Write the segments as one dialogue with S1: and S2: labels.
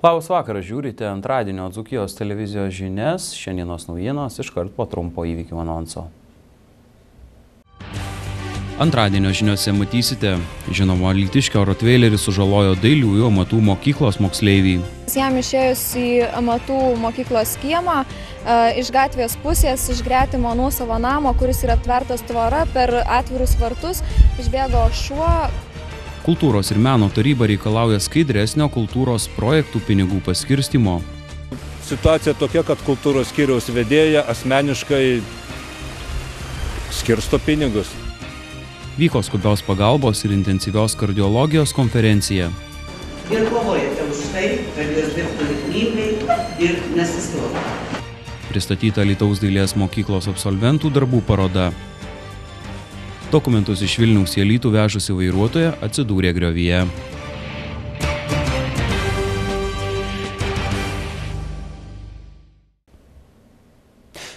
S1: Labas vakaras, žiūrite antradienio Dzūkijos televizijos žinias, šiandienos naujienos iškart po trumpo įvykių anonso. Antradienio žiniose matysite, žinomo alytiškio rotveilerį sužalojo Dailiųjų amatų mokyklos moksleivį.
S2: Jam išėjus į amatų mokyklos kiemą, iš gatvės pusės, iš gretimo nuosavo namo, kuris yra aptvertas tvora, per atvirus vartus išbėgo šuo.
S1: Kultūros ir meno taryba reikalauja skaidresnio kultūros projektų pinigų paskirstymo.
S3: Situacija tokia, kad kultūros skyriaus vedėja asmeniškai skirsto pinigus.
S1: Vyko skubios pagalbos ir intensyvios kardiologijos konferencija.
S4: Ir kovojate už tai, kad jos dirbtų ritmingai ir nesustotų.
S1: Pristatyta Alytaus dailės mokyklos absolventų darbų paroda. Dokumentus iš Vilniaus į Alytų vežusi vairuotoja atsidūrė griovyje.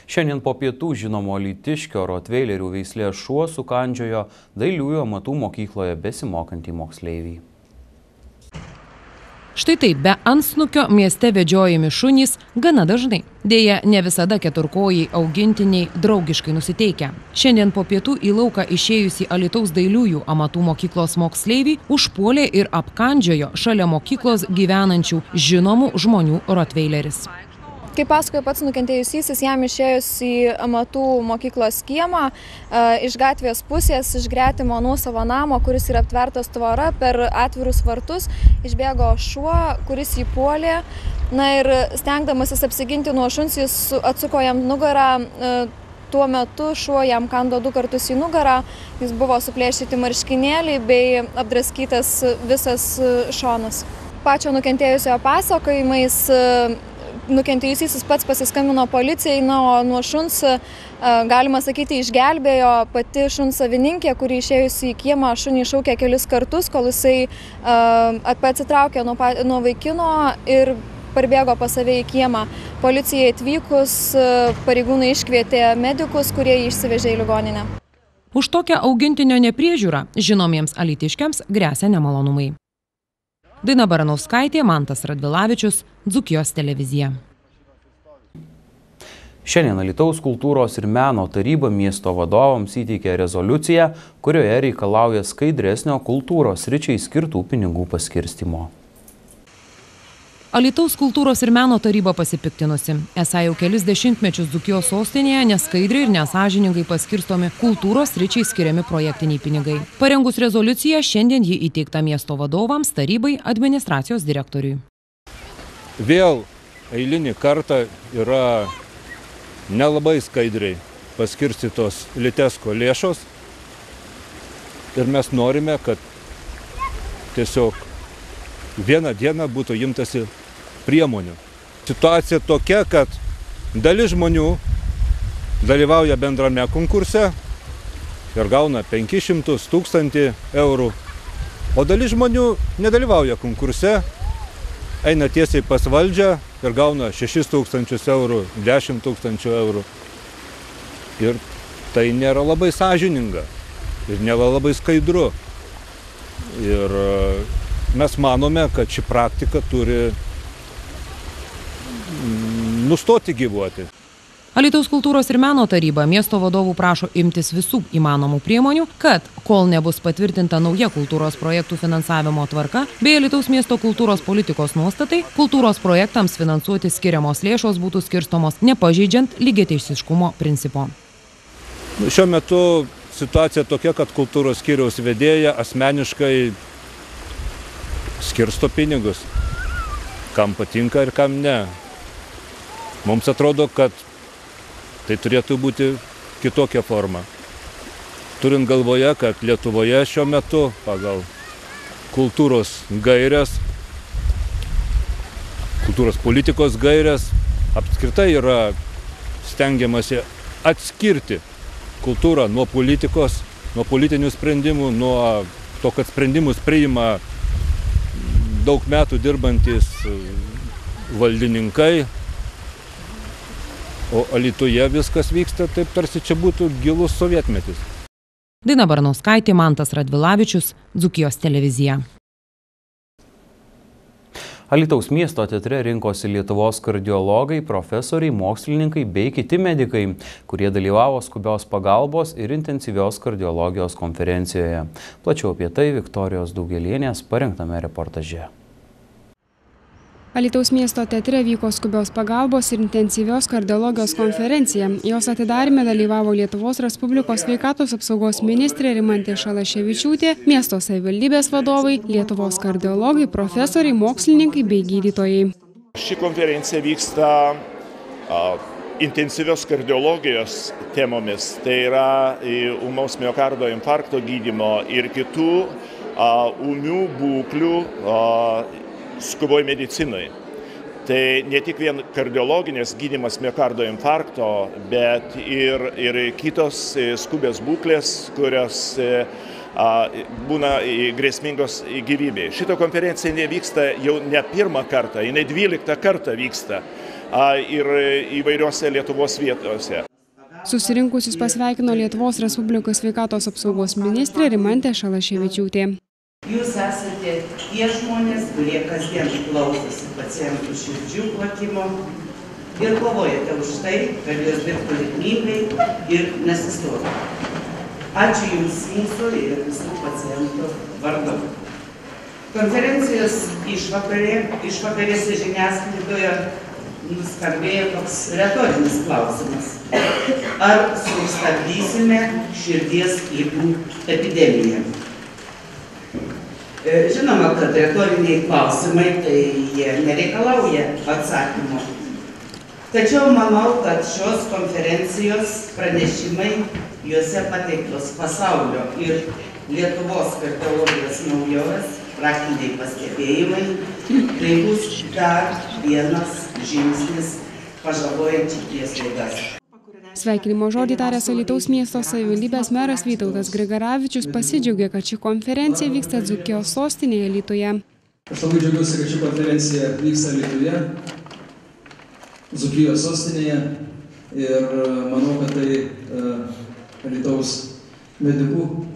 S1: Šiandien po pietų žinomo alytiškio rotveilerių veislės šuo sukandžiojo Dailiųjų amatų mokykloje besimokantį moksleivį.
S5: Štai taip, be antsnukio mieste vedžiojami šunys gana dažnai. Deja, ne visada keturkojai augintiniai draugiškai nusiteikę. Šiandien po pietų į lauką išėjusi Alytaus Dailiųjų amatų mokyklos moksleivį užpuolė ir apkandžiojo šalia mokyklos gyvenančių žinomų žmonių rotveileris.
S2: Kaip pasakojo pats nukentėjusysis, jam išėjus į amatų mokyklos kiemą, iš gatvės pusės, iš gretimo nuosavo namo, kuris yra aptvertas tvora, per atvirus vartus išbėgo šuo, kuris jį puolė. Na ir stengdamasis apsiginti nuo šuns, jis atsuko jam nugarą. Tuo metu šuo jam kando 2 kartus į nugarą, jis buvo suplėšyti marškinėliai bei apdraskytas visas šonas. Pačio nukentėjusiojo pasakojimais nukentėjusysis pats pasiskambino policijai, o nuo šuns, galima sakyti, išgelbėjo pati šuns savininkė, kuri išėjusi į kiemą šunį šaukė kelis kartus, kol jisai atsitraukė nuo vaikino ir parbėgo pas save į kiemą. Policijai atvykus, pareigūnai iškvietė medikus, kurie jį išsivežė į ligoninę.
S5: Už tokią augintinio nepriežiūrą žinomiems alytiškiams gresia nemalonumai. Daina Baranauskaitė, Mantas Radvilavičius, Dzūkijos televizija.
S1: Šiandien Alytaus kultūros ir meno taryba miesto vadovams įteikė rezoliuciją, kurioje reikalauja skaidresnio kultūros sričiai skirtų pinigų paskirstymo.
S5: Alytaus kultūros ir meno taryba pasipiktinusi. Esą jau kelis dešimtmečius Dzūkijos sostinėje neskaidriai ir nesąžiningai paskirstomi kultūros sričiai skiriami projektiniai pinigai. Parengus rezoliuciją, šiandien ji įteikta miesto vadovams, tarybai, administracijos direktoriui.
S3: Vėl eilinį kartą yra nelabai skaidriai paskirstytos Litesko lėšos ir mes norime, kad tiesiog vieną dieną būtų imtasi priemonių. Situacija tokia, kad dalis žmonių dalyvauja bendrame konkurse ir gauna 500 000 eurų, o dalis žmonių nedalyvauja konkurse, eina tiesiai pas valdžią ir gauna 6 000 eurų, 10 000 eurų. Ir tai nėra labai sąžininga ir nėra labai skaidru. Ir mes manome, kad ši praktika turi nustoti gyvuoti.
S5: Alytaus kultūros ir meno taryba miesto vadovų prašo imtis visų įmanomų priemonių, kad, kol nebus patvirtinta nauja kultūros projektų finansavimo tvarka, bei Alytaus miesto kultūros politikos nuostatai, kultūros projektams finansuoti skiriamos lėšos būtų skirstomos nepažeidžiant lygiateisiškumo principo.
S3: Šiuo metu situacija tokia, kad kultūros skyriaus vedėja asmeniškai skirsto pinigus, kam patinka ir kam ne. Mums atrodo, kad tai turėtų būti kitokia forma. Turint galvoje, kad Lietuvoje šiuo metu pagal kultūros gaires, kultūros politikos gaires, apskritai yra stengiamasi atskirti kultūrą nuo politikos, nuo politinių sprendimų, nuo to, kad sprendimus priima daug metų dirbantis valdininkai, o Alytuje viskas vyksta taip, tarsi čia būtų gilus sovietmetis.
S5: Daina Baranauskaitė, Mantas Radvilavičius, Dzūkijos televizija.
S1: Alytaus miesto teatre rinkosi Lietuvos kardiologai, profesoriai, mokslininkai bei kiti medikai, kurie dalyvavo skubios pagalbos ir intensyvios kardiologijos konferencijoje. Plačiau apie tai Viktorijos Daugelienės parengtame reportaže.
S6: Alytaus miesto teatre vyko skubios pagalbos ir intensyvios kardiologijos konferencija. Jos atidaryme dalyvavo Lietuvos Respublikos sveikatos apsaugos ministrė Rimantė Šalaševičiūtė, miesto savivaldybės vadovai, Lietuvos kardiologai, profesoriai, mokslininkai bei gydytojai.
S7: Ši konferencija vyksta intensyvios kardiologijos temomis, tai yra ūmaus miokardo infarkto gydymo ir kitų ūmių būklių skuboj medicinai. Tai ne tik vien kardiologinės gydymas miokardo infarkto, bet ir kitos skubės būklės, kurios būna grėsmingos gyvybei. Šita konferencija nevyksta jau ne pirmą kartą, jinai 12 kartą vyksta ir įvairiose Lietuvos vietose.
S6: Susirinkusius pasveikino Lietuvos Respublikos sveikatos apsaugos ministrė Rimantė Šalaševičiūtė.
S4: Jūs esate tie žmonės, kurie kasdien klausosi pacientų širdžių plakimo ir kovojate už tai, kad jos dirbtų ritmingai ir nesustotų. Ačiū Jums mūsų ir visų pacientų vardu. Konferencijos išvakarėse žiniasklaidoje nuskambėjo toks retorinis klausimas. Ar sustabdysime širdies ligų epidemiją? Žinoma, kad retoriniai klausimai, tai jie nereikalauja atsakymų. Tačiau manau, kad šios konferencijos pranešimai, juose pateiktos pasaulio ir Lietuvos kardiologijos naujovės, praktiniai pastebėjimai, tai bus dar vienas žingsnis pažabojant širdies ligas.
S6: Sveikinimo žodį taręs Alytaus miesto savivaldybės meras Vytautas Grigaravičius pasidžiaugė, kad ši konferencija vyksta Dzūkijos sostinėje Alytuje.
S8: Aš labai džiaugiuosi, kad ši konferencija vyksta Alytuje, Dzūkijos sostinėje ir manau, kad tai Alytaus medikų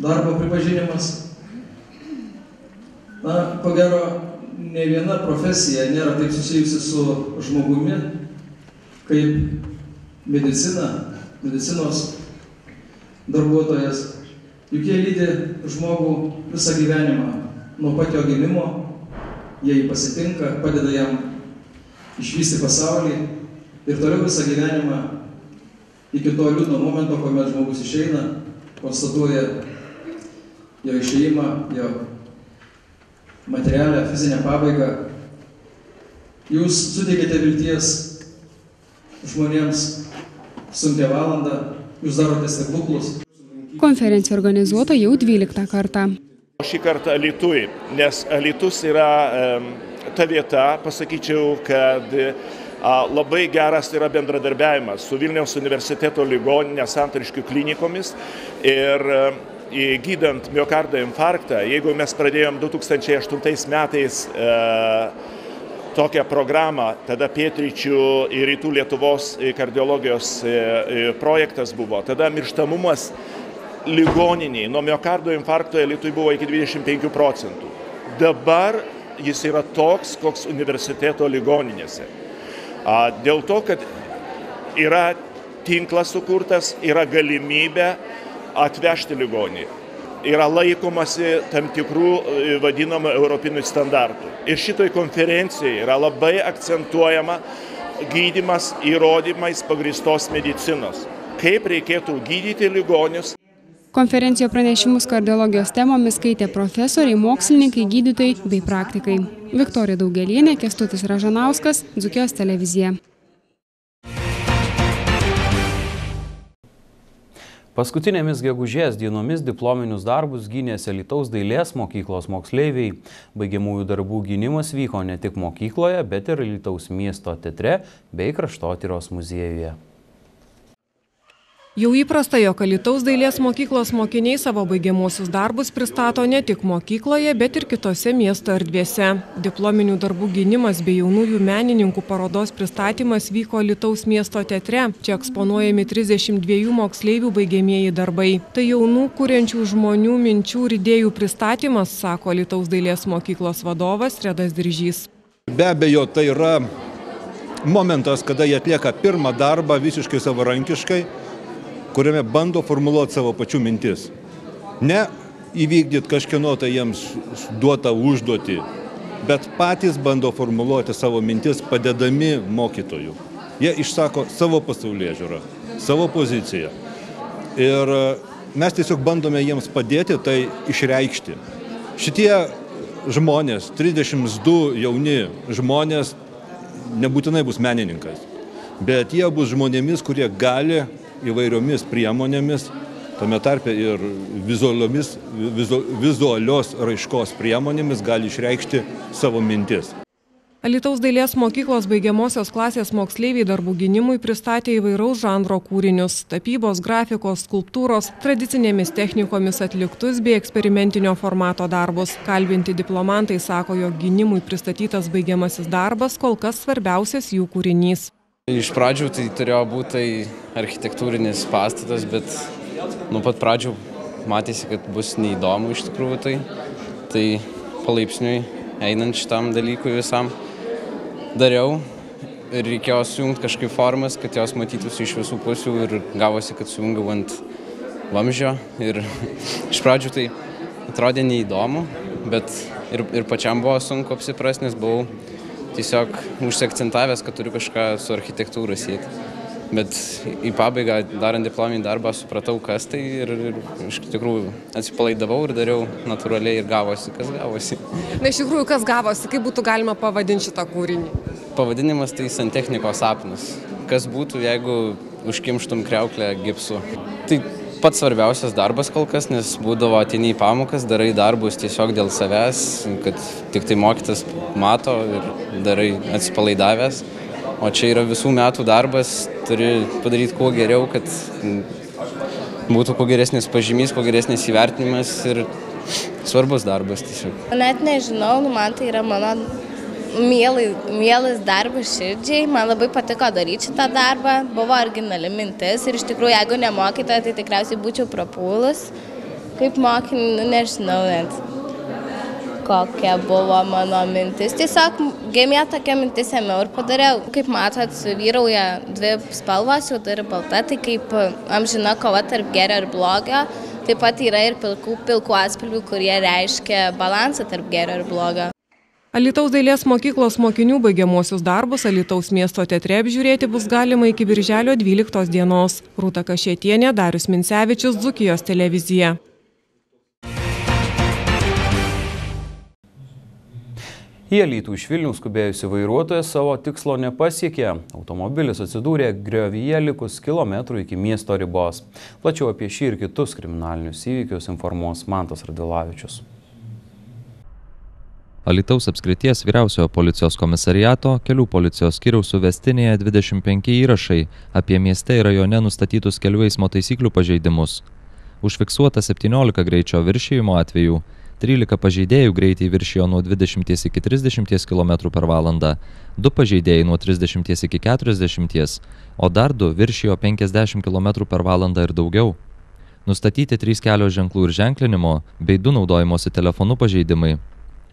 S8: darbo pripažinimas. Na, ko gero, ne viena profesija nėra taip susijusi su žmogumi, kaip medicinos darbuotojas, juk jie lydi žmogų visą gyvenimą, nuo pat jo gimimo, jie jį pasitinka, padeda jam išvysti pasaulį ir toliau visą gyvenimą iki to liūdno momento, kuomet žmogus išeina, konstatuoja jo išėjimą, jo materialią, fizinę pabaigą. Jūs suteikėte vilties žmonėms sunkia valandą, jūs darote stebuklus.
S6: Konferencija organizuota jau 12 kartą.
S7: Šį kartą Alytui, nes Alytus yra ta vieta, pasakyčiau, kad labai geras yra bendradarbiavimas su Vilniaus universiteto ligoninė Santariškių klinikomis ir gydant miokardo infarktą, jeigu mes pradėjom 2008 metais tokią programą, tada pietryčių ir rytų Lietuvos kardiologijos projektas buvo. Tada mirštamumas ligoniniai nuo miokardo infarkto Alytui buvo iki 25%. Dabar jis yra toks, koks universiteto ligoninėse. Dėl to, kad yra tinklas sukurtas, yra galimybė atvežti ligonį. Yra laikomasi tam tikrų vadinamų europinių standartų. Ir šitoj konferencijoje yra labai akcentuojama gydymas įrodymais pagrįstos medicinos. Kaip reikėtų gydyti ligonius.
S6: Konferencijoje pranešimus kardiologijos temomis skaitė profesoriai, mokslininkai, gydytojai bei praktikai. Viktorija Daugelienė, Kęstutis Ražanauskas, Dzūkijos televizija.
S1: Paskutinėmis gegužės dienomis diplominius darbus gynėsi Alytaus dailės mokyklos moksleiviai. Baigiamųjų darbų gynimas vyko ne tik mokykloje, bet ir Alytaus miesto teatre bei kraštotyros muziejuje.
S9: Jau įprasta, jog Alytaus dailės mokyklos mokiniai savo baigiamuosius darbus pristato ne tik mokykloje, bet ir kitose miesto erdvėse. Diplominių darbų gynimas bei jaunųjų menininkų parodos pristatymas vyko Alytaus miesto teatre. Čia eksponuojami 32 moksleivių baigiamieji darbai. Tai jaunų kuriančių žmonių minčių ir idėjų pristatymas, sako Alytaus dailės mokyklos vadovas Redas Diržys.
S10: Be abejo, tai yra momentas, kada jie atlieka pirmą darbą visiškai savarankiškai, kuriame bando formuluoti savo pačių mintis. Ne įvykdyti kažkieno tai jiems duotą užduotį, bet patys bando formuluoti savo mintis padedami mokytojų. Jie išsako savo pasaulėžiūrą, savo poziciją. Ir mes tiesiog bandome jiems padėti tai išreikšti. Šitie žmonės, 32 jauni žmonės, nebūtinai bus menininkais, bet jie bus žmonėmis, kurie gali įvairiomis priemonėmis, tame tarpe ir vizualios raiškos priemonėmis gali išreikšti savo mintis.
S9: Alytaus dailės mokyklos baigiamosios klasės moksleiviai darbų gynimui pristatė įvairaus žanro kūrinius – tapybos, grafikos, skulptūros, tradicinėmis technikomis atliktus bei eksperimentinio formato darbus. Kalbinti diplomantai sako, jog gynimui pristatytas baigiamasis darbas kol kas svarbiausias jų kūrinys.
S11: Iš pradžių tai turėjo būti architektūrinis pastatas, bet nuo pat pradžių matėsi, kad bus neįdomu iš tikrųjų tai. Tai palaipsniui einant šitam dalykui visam dariau ir reikėjo sujungti kažkaip formas, kad jos matytųsi iš visų pusių ir gavosi, kad sujungiau ant vamzdžio. Ir iš pradžių tai atrodė neįdomu, bet ir pačiam buvo sunku apsiprasti, nes buvau tiesiog užsiakcentavęs, kad turiu kažką su architektūra sieti. Bet į pabaigą, darant diplominį darbą, supratau, kas tai ir iš tikrųjų atsipalaidavau ir dariau natūraliai ir gavosi, kas gavosi.
S9: Na, iš tikrųjų, kas gavosi? Kaip būtų galima pavadinti šitą kūrinį?
S11: Pavadinimas tai santechniko sapnas. Kas būtų, jeigu užkimštum kriauklę gipsu? Tai pats svarbiausias darbas kol kas, nes būdavo ateini į pamokas, darai darbus tiesiog dėl savęs, kad tik tai mokytas mato ir darai atsipalaidavęs. O čia yra visų metų darbas, turi padaryti kuo geriau, kad būtų kuo geresnis pažymys, kuo geresnis įvertinimas ir svarbus darbas tiesiog.
S12: Net nežinau, man tai yra mano mielas darbas širdžiai, man labai patiko daryti šitą darbą, buvo originali mintis ir iš tikrųjų, jeigu nemokytoja, tai tikriausiai būčiau prapūlus. Kaip mokinį, nežinau net, kokia buvo mano mintis. Tiesiog gimė tokia mintis ėmiau ir padariau. Kaip matot, vyrauja dvi spalvos, juoda ir balta, tai kaip amžina kova tarp gėrio ir blogio. Taip pat yra ir pilkų atspalvių, kurie reiškia balansą tarp gėrio ir blogio.
S9: Alytaus dailės mokyklos mokinių baigiamuosius darbus Alytaus miesto teatre apžiūrėti bus galima iki birželio 12 dienos. Rūta Kašėtienė, Darius Minsevičius, Dzūkijos televizija.
S1: Į Alytų iš Vilniaus skubėjusi vairuotoja savo tikslo nepasiekė. Automobilis atsidūrė griovyje likus kilometrų iki miesto ribos. Plačiau apie šį ir kitus kriminalinius įvykius informuos Mantas Radvilavičius.
S13: Alytaus apskrities vyriausiojo policijos komisariato kelių policijos skyriaus suvestinėje 25 įrašai apie mieste ir rajone nustatytus kelių eismo taisyklių pažeidimus. Užfiksuota 17 greičio viršijimo atvejų, 13 pažeidėjų greitį viršijo nuo 20 iki 30 km per valandą, 2 pažeidėjai nuo 30 iki 40, o dar 2 viršijo 50 km per valandą ir daugiau. Nustatyti 3 kelio ženklų ir ženklinimo bei 2 naudojimosi telefonų pažeidimai.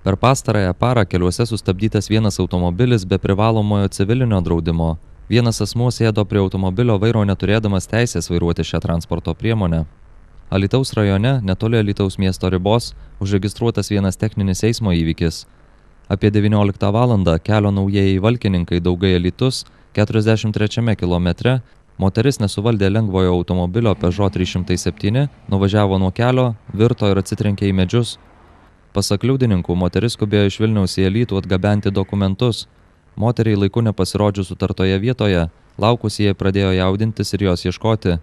S13: Per pastarąją parą keliuose sustabdytas vienas automobilis be privalomojo civilinio draudimo. Vienas asmuo sėdo prie automobilio vairo neturėdamas teisės vairuoti šią transporto priemonę. Alytaus rajone, netoli Alytaus miesto ribos, užregistruotas vienas techninis eismo įvykis. Apie 19 valandą kelio Naujieji Valkininkai Daugai Alytus, 43 kilometre, moteris nesuvaldė lengvojo automobilio Peugeot 307, nuvažiavo nuo kelio, virto ir atsitrenkė į medžius. Pasak liudininkų, moteris skubėjo iš Vilniaus į Alytų atgabenti dokumentus. Moteriai laiku nepasirodžius sutartoje vietoje, laukusi jie pradėjo jaudintis ir jos ieškoti.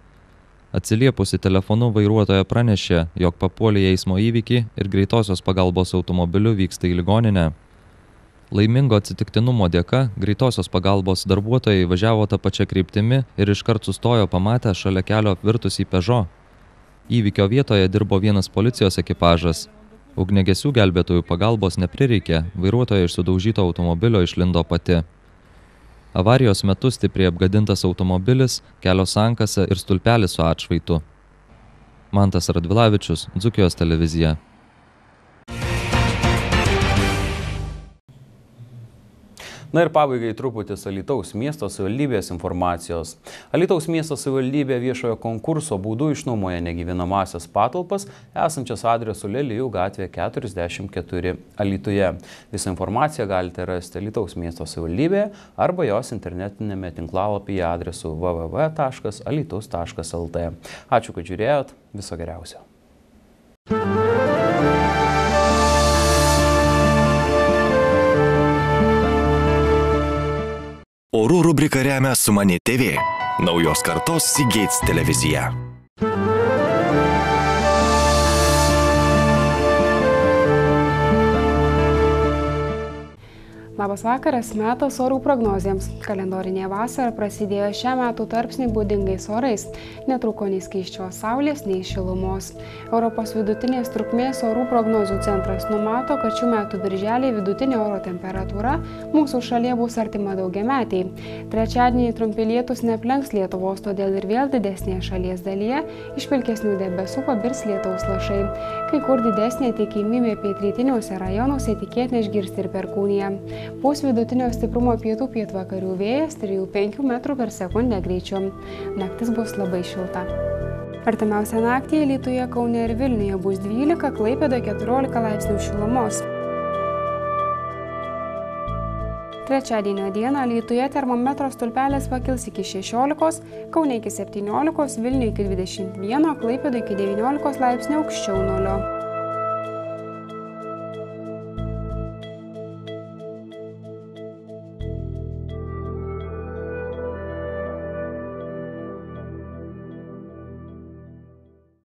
S13: Atsiliepusi telefonu vairuotoja pranešė, jog papuolė į eismo įvykį ir greitosios pagalbos automobiliu vyksta į ligoninę. Laimingo atsitiktinumo dėka greitosios pagalbos darbuotojai važiavo tą pačią kryptimi ir iškart sustojo pamatę šalia kelio apvirtusį Peugeot. Įvykio vietoje dirbo vienas policijos ekipažas. Ugniagesių gelbėtojų pagalbos neprireikė, vairuotoja iš sudaužyto automobilio išlindo pati. Avarijos metu stipriai apgadintas automobilis, kelio sankasa ir stulpelis su atšvaitu. Mantas Radvilavičius, Dzūkijos televizija.
S1: Na ir pabaigai truputis Alytaus miesto savivaldybės informacijos. Alytaus miesto savivaldybė viešojo konkurso būdu išnuomoja negyvenamąsias patalpas esančias adresu Lelijų gatvė 44 Alytuje. Visą informaciją galite rasti Alytaus miesto savivaldybėje arba jos internetinėme tinklalapyje adresu www.alytus.lt. Ačiū, kad žiūrėjot. Viso geriausio.
S14: Orų rubriką remia Sumani TV, naujos kartos Seagates televizija.
S6: Labas vakaras, metas orų prognozėms. Kalendorinė vasara prasidėjo šią metų tarpsnį būdingais orais. Netruko nei skaisčios saulės, nei šilumos. Europos vidutinės trukmės orų prognozių centras numato, kad šių metų birželį vidutinė oro temperatūra mūsų šalyje bus artima daugiametiai. Trečiadienį trumpi lietūs neaplenks Lietuvos, todėl ir vėl didesnėje šalies dalyje iš pilkesnių debesų pabirs lietaus lašai. Kai kur didesnė tikimybė pietrytiniuose rajonuose tikėtina išgirsti ir perkūniją. Pūs vidutinio stiprumo pietų-pietvakarių vėjas 3–5 metrų per sekundę greičiu. Naktis bus labai šilta. Artimiausią naktį Alytuje, Kaune ir Vilniuje bus 12, Klaipėdoje 14 laipsnių šilumos. Trečiadienio dieną Alytuje termometro stulpelis pakils iki 16, Kaune iki 17, Vilniuje iki 21, Klaipėdoje iki 19 laipsnių aukščiau nulio.